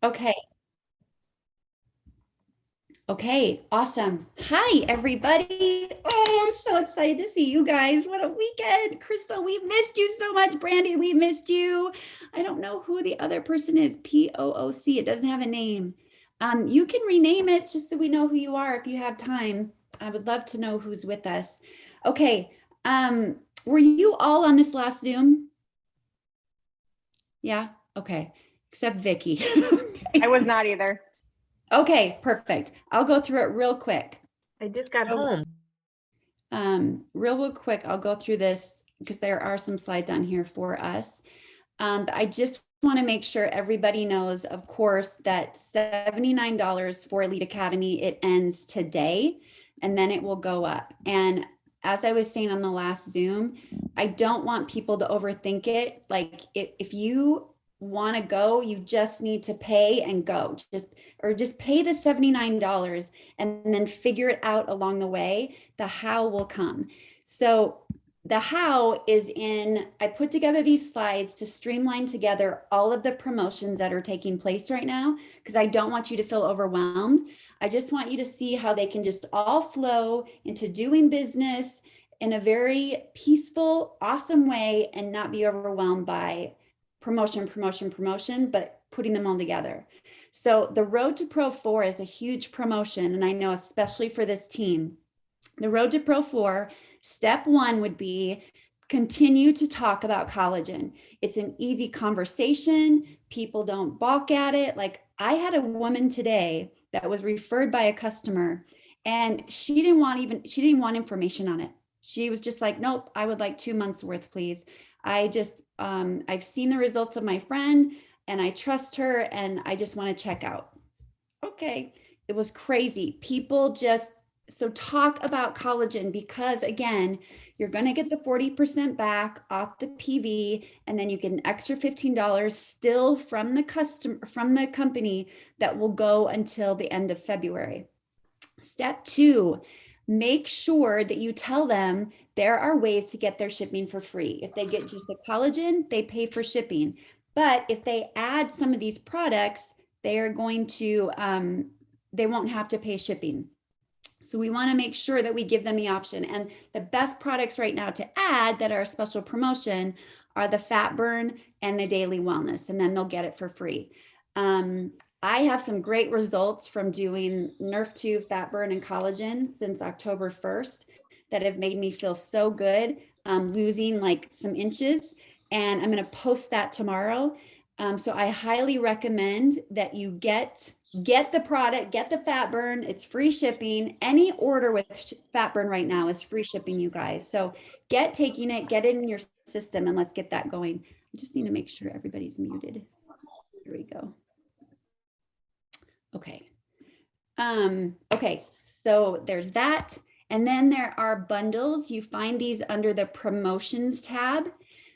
Okay. Okay. Awesome. Hi, everybody. Oh, I'm so excited to see you guys. What a weekend. Crystal, we missed you so much. Brandy, we missed you. I don't know who the other person is. POOC. It doesn't have a name. You can rename it just so we know who you are if you have time. I would love to know who's with us. Okay. Were you all on this last Zoom? Yeah. Okay. Except Vicky. I was not either. Okay, perfect. I'll go through it real quick. I just got So, home. real quick, I'll go through this because there are some slides on here for us. But I just want to make sure everybody knows, of course, that $79 for Elite Academy, it ends today and then it will go up. And as I was saying on the last Zoom, I don't want people to overthink it. Like if you want to go, you just need to pay and go. Just pay the $79 and then figure it out along the way. The how will come. So the how is in, I put together these slides to streamline together all of the promotions that are taking place right now, because I don't want you to feel overwhelmed. I just want you to see how they can just all flow into doing business in a very peaceful, awesome way and not be overwhelmed by promotion, but putting them all together. So the Road to Pro 4 is a huge promotion. And I know, especially for this team, the Road to Pro 4, step one would be continue to talk about collagen. It's an easy conversation. People don't balk at it. Like I had a woman today that was referred by a customer and she didn't want information on it. She was just like, nope, I would like 2 months worth, please. I've seen the results of my friend and I trust her and I just want to check out. Okay. It was crazy. People just, so talk about collagen because again, you're going to get the 40% back off the PV and then you get an extra $15 still from the company that will go until the end of February. Step two, make sure that you tell them there are ways to get their shipping for free. If they get just the collagen, they pay for shipping. But if they add some of these products, they are going to, they won't have to pay shipping. So we want to make sure that we give them the option. And the best products right now to add that are a special promotion are the fat burn and the daily wellness, and then they'll get it for free. I have some great results from doing Nerf 2 fat burn and collagen since October 1st that have made me feel so good, losing like some inches. And I'm going to post that tomorrow. So I highly recommend that you get the product, get the fat burn. It's free shipping. Any order with fat burn right now is free shipping, you guys. So taking it, get it in your system, and let's get that going. I just need to make sure everybody's muted. Here we go. Okay. Okay, so there's that. And then there are bundles. You find these under the promotions tab.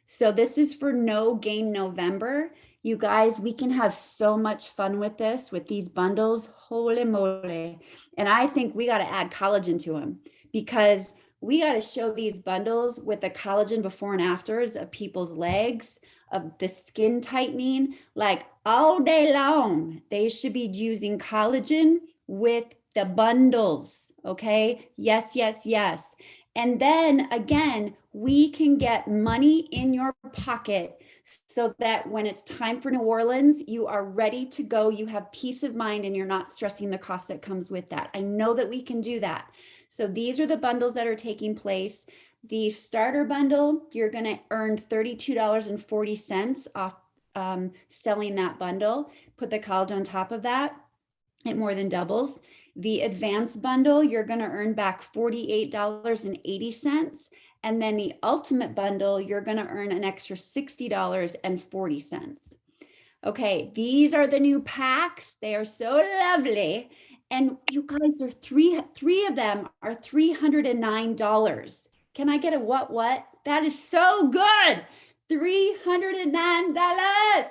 So this is for No Gain November. You guys, we can have so much fun with this, with these bundles. Holy moly. And I think we got to add collagen to them because we got to show these bundles with the collagen before and afters of people's legs, of the skin tightening, like all day long. They should be using collagen with the bundles. Okay. Yes, yes, yes. And then again, we can get money in your pocket so that when it's time for New Orleans, you are ready to go. You have peace of mind and you're not stressing the cost that comes with that. I know that we can do that. So these are the bundles that are taking place. The starter bundle, you're going to earn $32.40 off selling that bundle. Put the college on top of that. It more than doubles. The advanced bundle, you're going to earn back $48.80. And then the ultimate bundle, you're going to earn an extra $60.40. Okay, these are the new packs. They are so lovely. And you guys, are three of them are $309. Can I get a what? That is so good. $309.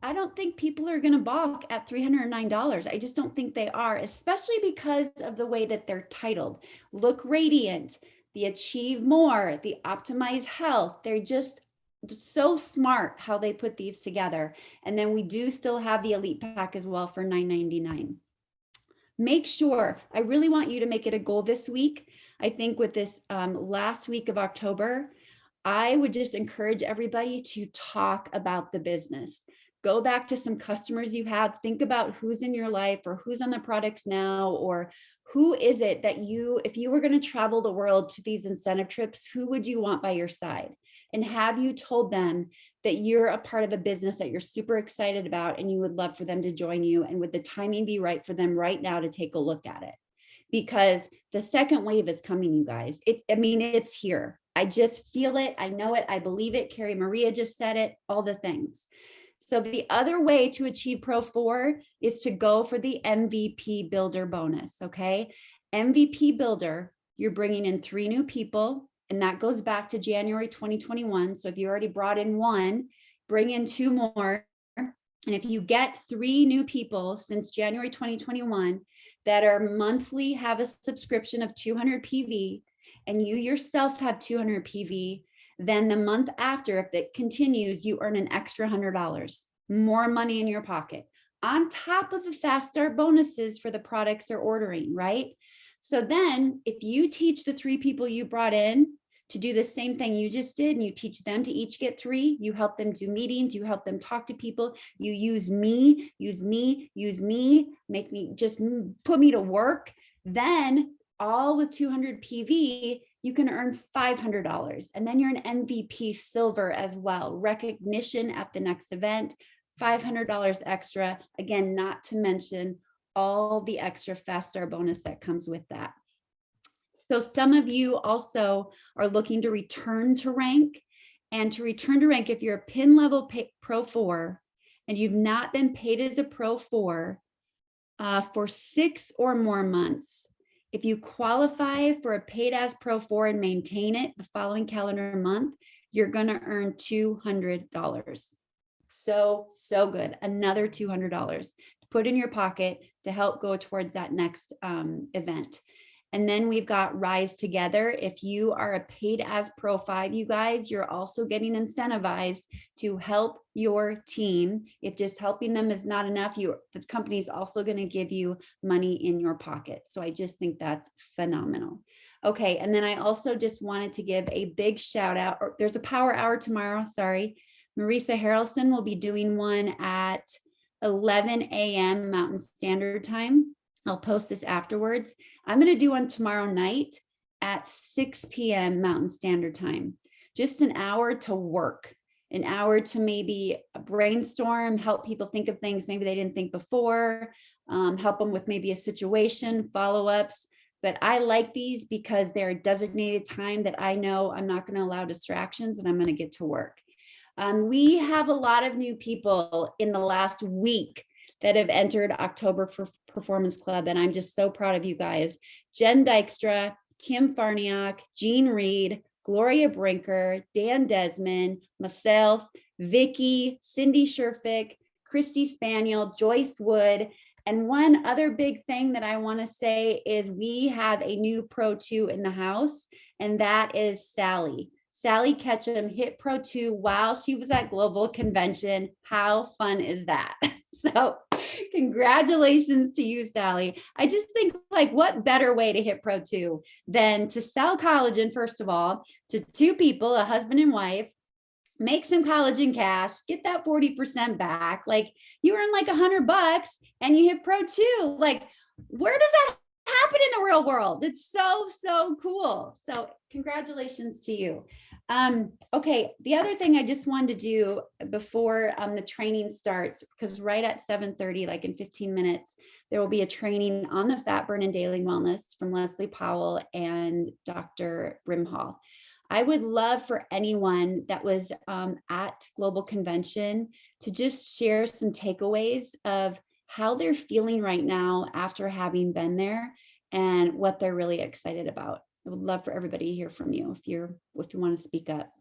I don't think people are going to balk at $309. I just don't think they are, especially because of the way that they're titled. Look Radiant, the Achieve More, the Optimize Health. They're just so smart how they put these together. And then we do still have the elite pack as well for $9.99. Make sure, I really want you to make it a goal this week. I think with this last week of October, I would just encourage everybody to talk about the business. Go back to some customers you have, think about who's in your life or who's on the products now, or who is it that you, if you were going to travel the world to these incentive trips, who would you want by your side? And have you told them that you're a part of a business that you're super excited about and you would love for them to join you? And would the timing be right for them right now to take a look at it? Because the second wave is coming, you guys. I mean, it's here. I just feel it. I know it. I believe it. Carrie Maria just said it, all the things. So the other way to achieve Pro 4 is to go for the MVP Builder bonus, okay? MVP Builder, you're bringing in 3 new people, and that goes back to January 2021. So if you already brought in 1, bring in 2 more. And if you get 3 new people since January 2021 that are monthly, have a subscription of 200 PV, and you yourself have 200 PV, then the month after, if it continues, you earn an extra $100, more money in your pocket, on top of the fast start bonuses for the products they're ordering, right? So then if you teach the 3 people you brought in to do the same thing you just did, and you teach them to each get 3, you help them do meetings, you help them talk to people, you use me, make me, just put me to work, then all with 200 PV, you can earn $500. And then you're an MVP silver as well. Recognition at the next event, $500 extra. Again, not to mention all the extra fast star bonus that comes with that. So some of you also are looking to return to rank. And to return to rank, if you're a pin level Pro 4 and you've not been paid as a Pro 4 for 6 or more months, if you qualify for a paid as Pro 4 and maintain it the following calendar month, you're going to earn $200. So good. Another $200 to put in your pocket to help go towards that next event. And then we've got Rise Together. If you are a paid as Pro 5, you guys, you're also getting incentivized to help your team. If just helping them is not enough, the company's also going to give you money in your pocket. So I just think that's phenomenal. Okay, and then I also just wanted to give a big shout out. There's a power hour tomorrow, sorry. Marisa Harrelson will be doing one at 11 a.m. Mountain Standard Time. I'll post this afterwards. I'm going to do one tomorrow night at 6 p.m. Mountain Standard Time. Just an hour to work, an hour to maybe brainstorm, help people think of things maybe they didn't think before, help them with maybe a situation, follow-ups. But I like these because they're a designated time that I know I'm not going to allow distractions and I'm going to get to work. We have a lot of new people in the last week that have entered October for Performance Club. And I'm just so proud of you guys. Jen Dykstra, Kim Farniak, Jean Reed, Gloria Brinker, Dan Desmond, myself, Vicky, Cindy Sherfick, Christy Spaniel, Joyce Wood. And one other big thing that I want to say is we have a new Pro 2 in the house, and that is Sally. Sally Ketchum hit Pro 2 while she was at Global Convention. How fun is that? So congratulations to you, Sally. I just think, like, what better way to hit Pro 2 than to sell collagen, first of all, to 2 people, a husband and wife, make some collagen cash, get that 40% back. Like, you earn like $100 and you hit Pro 2. Like, where does that happen in the real world? It's so cool. So congratulations to you. Okay, the other thing I just wanted to do before the training starts, because right at 7:30, like in 15 minutes, there will be a training on the fat burn and daily wellness from Leslie Powell and Dr. Brimhall. I would love for anyone that was at Global Convention to just share some takeaways of how they're feeling right now after having been there and what they're really excited about. I would love for everybody to hear from you if you want to speak up.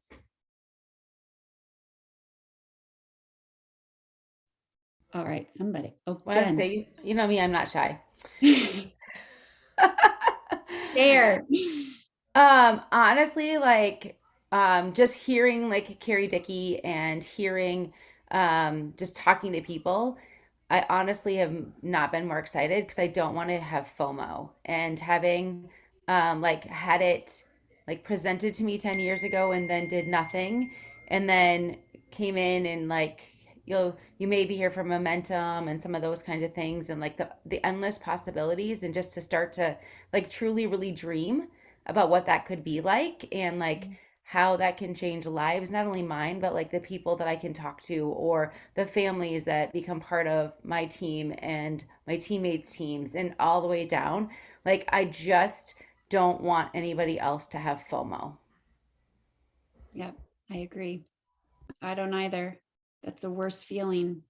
All right, somebody. Oh, Well, I Jen. say, you know me, I'm not shy. Share. Honestly, like, just hearing like Carrie Dickey and hearing just talking to people, I honestly have not been more excited because I don't want to have FOMO. And having like had it like presented to me 10 years ago and then did nothing, and then came in and like you may be here for momentum and some of those kinds of things, and like the endless possibilities, and just to start to like truly really dream about what that could be like, and like how that can change lives, not only mine, but like the people that I can talk to, or the families that become part of my team and my teammates' teams, and all the way down. Like, I just don't want anybody else to have FOMO. Yep, I agree. I don't either. That's the worst feeling.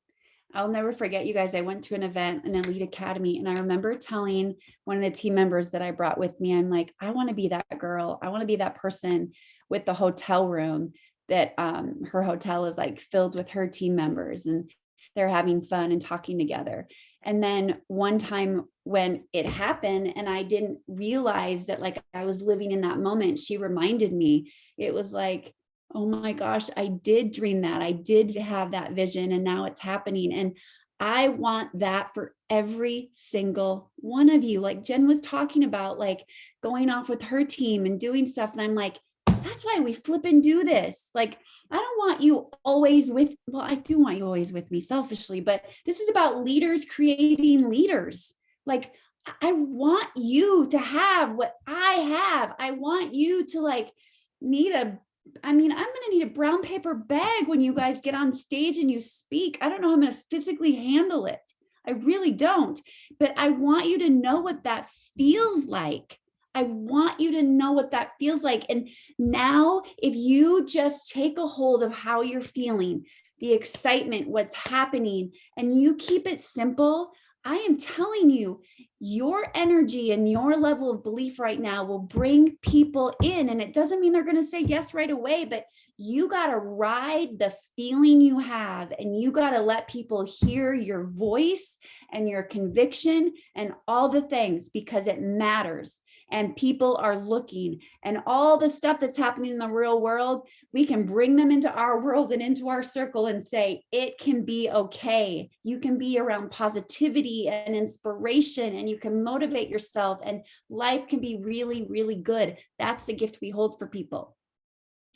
I'll never forget, you guys. I went to an event, an elite academy, and I remember telling one of the team members that I brought with me, I'm like, I want to be that girl. I want to be that person with the hotel room that her hotel is like filled with her team members and they're having fun and talking together. And then one time when it happened and I didn't realize that like I was living in that moment, she reminded me, it was like, oh my gosh, I did dream that. I did have that vision and now it's happening. And I want that for every single one of you. Like Jen was talking about, like going off with her team and doing stuff. And I'm like, that's why we flip and do this. Like, I don't want you always with, well, I do want you always with me selfishly, but this is about leaders creating leaders. Like, I want you to have what I have. I want you to like need a, I mean, I'm going to need a brown paper bag when you guys get on stage and you speak. I don't know how I'm going to physically handle it. I really don't. But I want you to know what that feels like. I want you to know what that feels like. And now, if you just take a hold of how you're feeling, the excitement, what's happening, and you keep it simple, I am telling you, your energy and your level of belief right now will bring people in. And it doesn't mean they're going to say yes right away, but you got to ride the feeling you have and you got to let people hear your voice and your conviction and all the things because it matters. And people are looking, and all the stuff that's happening in the real world, we can bring them into our world and into our circle and say, it can be okay. You can be around positivity and inspiration, and you can motivate yourself, and life can be really, really good. That's the gift we hold for people.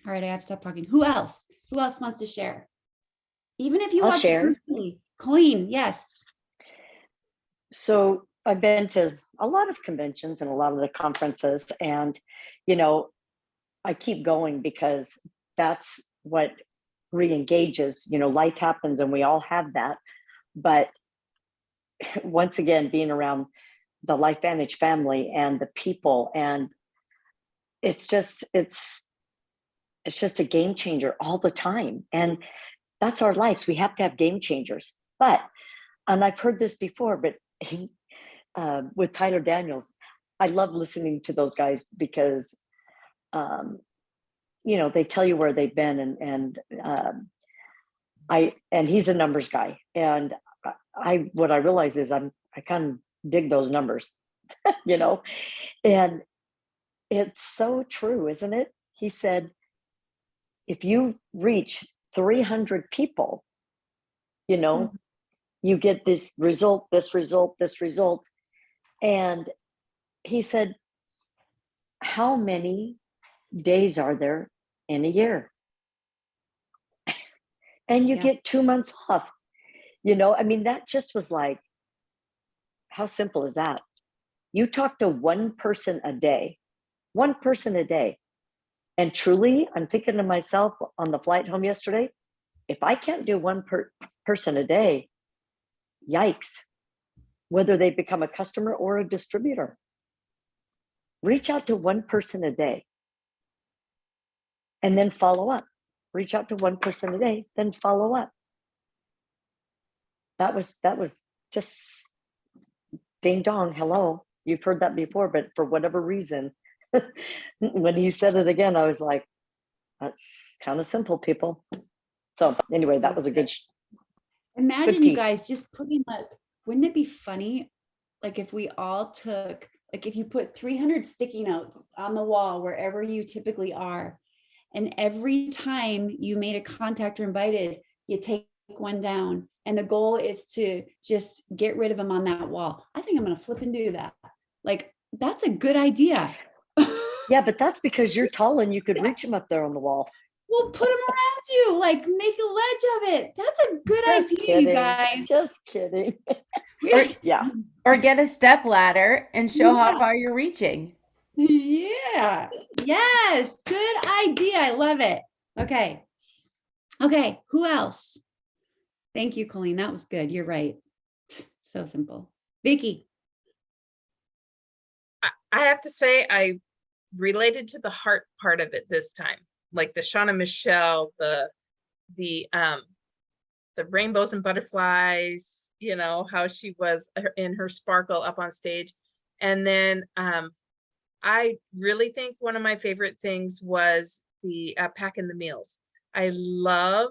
All right, I have to stop talking. Who else? Who else wants to share? Even if you I'll watch it share. virtually. Colleen, yes. So I've been to a lot of conventions and a lot of the conferences, and you know, I keep going because that's what re-engages. Life happens and we all have that. But once again, being around the Life Vantage family and the people, and it's just it's just a game changer all the time. And that's our lives. We have to have game changers. But and I've heard this before, but with Tyler Daniels, I love listening to those guys because they tell you where they've been, and he's a numbers guy, and what I realize is I kind of dig those numbers, you know, and it's so true, isn't it? He said, if you reach 300 people, you know, you get this result, this result, this result. And he said, how many days are there in a year? And you get 2 months off. I mean, that just was like, how simple is that? You talk to one person a day, one person a day. And truly, I'm thinking to myself on the flight home yesterday, if I can't do one person a day, yikes, whether they become a customer or a distributor. Reach out to one person a day and then follow up. Reach out to one person a day, then follow up. That was just ding dong, hello. You've heard that before, but for whatever reason, when he said it again, I was like, that's kind of simple, people. So anyway, that was a good Imagine you piece. guys just putting like, wouldn't it be funny? Like if we all took, like if you put 300 sticky notes on the wall, wherever you typically are, And every time you made a contact or invited, you take one down. And the goal is to just get rid of them on that wall. I think I'm going to flip and do that. Like, that's a good idea. Yeah, but that's because you're tall and you could reach them up there on the wall. We'll put them around you, like make a ledge of it. That's a good Just idea, kidding. you guys. Just kidding. Yeah. Or get a step ladder and show how Yeah. far you're reaching. Yeah. Yes. Good idea. I love it. Okay. Okay. Who else? Thank you, Colleen. That was good. You're right. So simple. Vicky. I have to say, I related to the heart part of it this time, like the Shauna Michelle, the rainbows and butterflies, you know, how she was in her sparkle up on stage. And then I really think one of my favorite things was the packing the meals. I love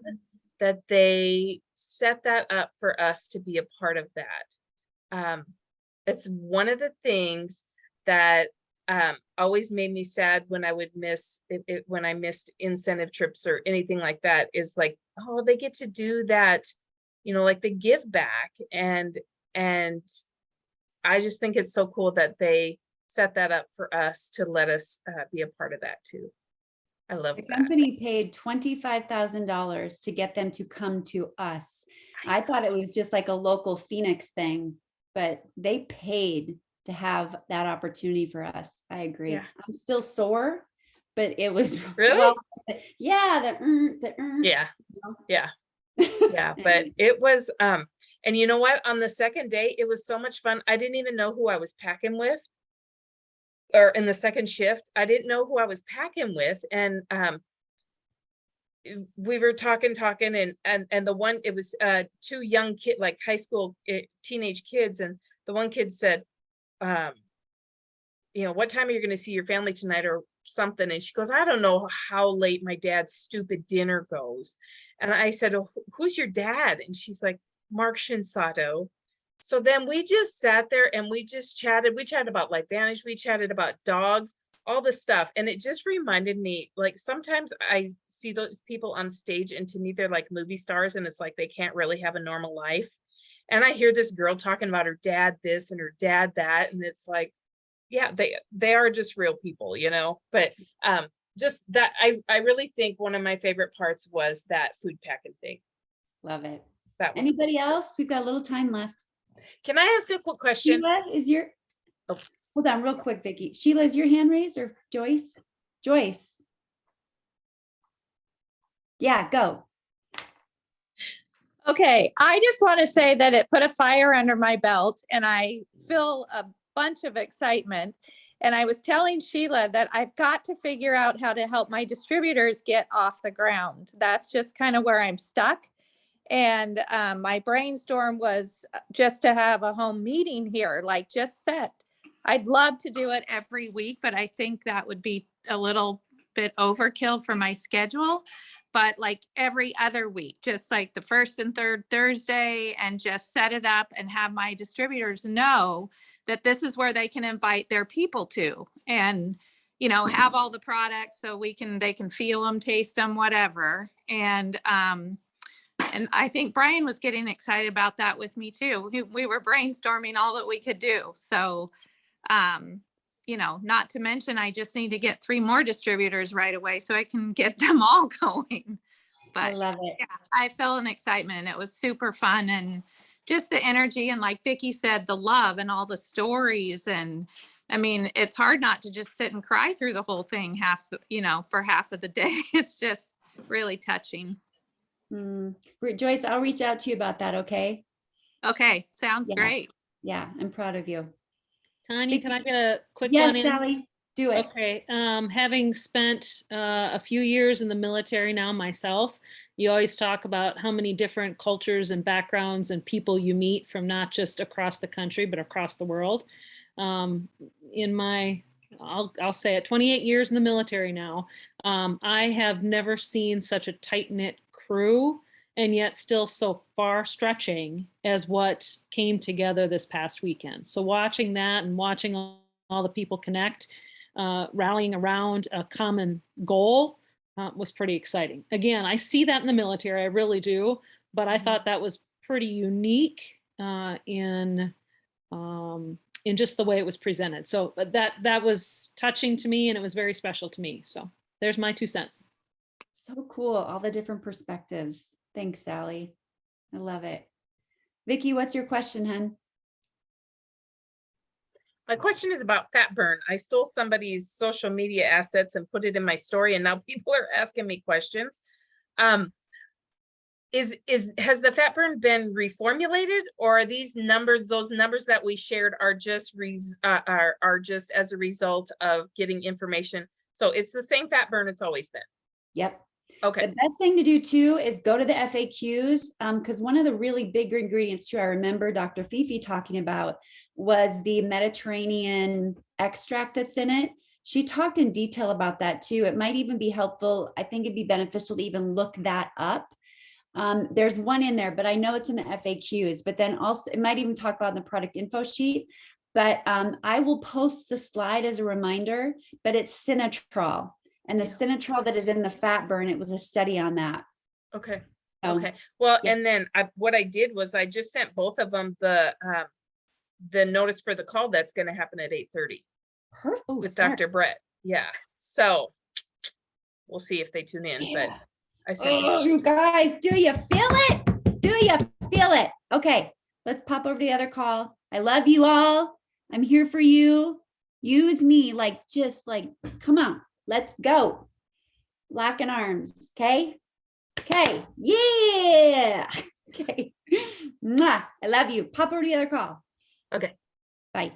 that they set that up for us to be a part of that. It's one of the things that always made me sad when I would miss it, when I missed incentive trips or anything like that, is like, oh, they get to do that, you know, like the give back. And I just think it's so cool that they set that up for us to let us be a part of that too. I love The that. company paid $25,000 to get them to come to us. I thought it was just like a local Phoenix thing, but they paid to have that opportunity for us. I agree. Yeah. I'm still sore, but it was Really? well, yeah, Yeah. you know? Yeah. Yeah, but it was and you know what, on the second day it was so much fun. I didn't even know who I was packing with, or in the second shift I didn't know who I was packing with. And we were talking and the one, it was two young kid, like high school teenage kids, and the one kid said, you know, what time are you going to see your family tonight or something? And she goes, I don't know how late my dad's stupid dinner goes. And I said, oh, who's your dad? And she's like, Mark Shinsato. So then we just sat there and we just chatted. We chatted about Life Vantage. We chatted about dogs, all this stuff. And it just reminded me, like, sometimes I see those people on stage and to me, they're like movie stars and it's like they can't really have a normal life. And I hear this girl talking about her dad this and her dad that. And it's like, yeah, they are just real people, you know. But just that, I really think one of my favorite parts was that food packing thing. Love it. That was Anybody else? We've got a little time left. Can I ask a quick question? Sheila, is your, Oh. Hold on real quick, Vicky. Sheila, is your hand raised, or Joyce? Joyce. Yeah, go. Okay, I just want to say that it put a fire under my belt and I feel a bunch of excitement. And I was telling Sheila that I've got to figure out how to help my distributors get off the ground. That's just kind of where I'm stuck. And my brainstorm was just to have a home meeting here, like just set. I'd love to do it every week, but I think that would be a little bit overkill for my schedule. But like every other week, just like the first and third Thursday, and just set it up and have my distributors know that this is where they can invite their people to, and, you know, have all the products so they can feel them, taste them, whatever. And I think Brian was getting excited about that with me too. We were brainstorming all that we could do. So, you know, not to mention, I just need to get 3 more distributors right away so I can get them all going. I But love it. yeah, I felt an excitement and it was super fun, and just the energy, and like Vicky said, the love and all the stories. And I mean, it's hard not to just sit and cry through the whole thing for half of the day. It's just really touching. Joyce, I'll reach out to you about that, okay? Okay, sounds Yeah. great. Yeah, I'm proud of you. Tanya, can I get a quick Yes, one in? Sally, do it. Okay, having spent a few years in the military now myself, you always talk about how many different cultures and backgrounds and people you meet from not just across the country, but across the world. In my, I'll say it, 28 years in the military now, I have never seen such a tight-knit crew, and yet still so far stretching as what came together this past weekend. So watching that and watching all the people connect, rallying around a common goal, was pretty exciting. Again, I see that in the military, I really do, but I thought that was pretty unique in just the way it was presented. So that was touching to me, and it was very special to me. So there's my 2 cents. So cool. All the different perspectives. Thanks, Sally. I love it. Vicky, what's your question, hun? My question is about fat burn. I stole somebody's social media assets and put it in my story, and now people are asking me questions. Has the fat burn been reformulated, or are these numbers, those numbers that we shared, are just just as a result of getting information? So it's the same fat burn it's always been. Yep. Okay. The best thing to do too is go to the FAQs, because one of the really big ingredients too, I remember Dr. Fifi talking about, was the Mediterranean extract that's in it. She talked in detail about that too. It might even be helpful. I think it'd be beneficial to even look that up. There's one in there, but I know it's in the FAQs, but then also it might even talk about the product info sheet. But I will post the slide as a reminder, but it's Sinatrol. And the Sinatrol that is in the fat burn, it was a study on that. Okay. So, Okay. Well, yeah. and then what I did was I just sent both of them the notice for the call that's going to happen at 8:30 Perfect. with Dr. Brett. Yeah. So we'll see if they tune in, but I sent it. Oh, you guys, do you feel it? Do you feel it? Okay, let's pop over to the other call. I love you all. I'm here for you. Use me, like, just like, come on, let's go. Locking arms, okay? Okay, yeah. Okay. Mwah. I love you. Pop over to the other call. Okay. Bye.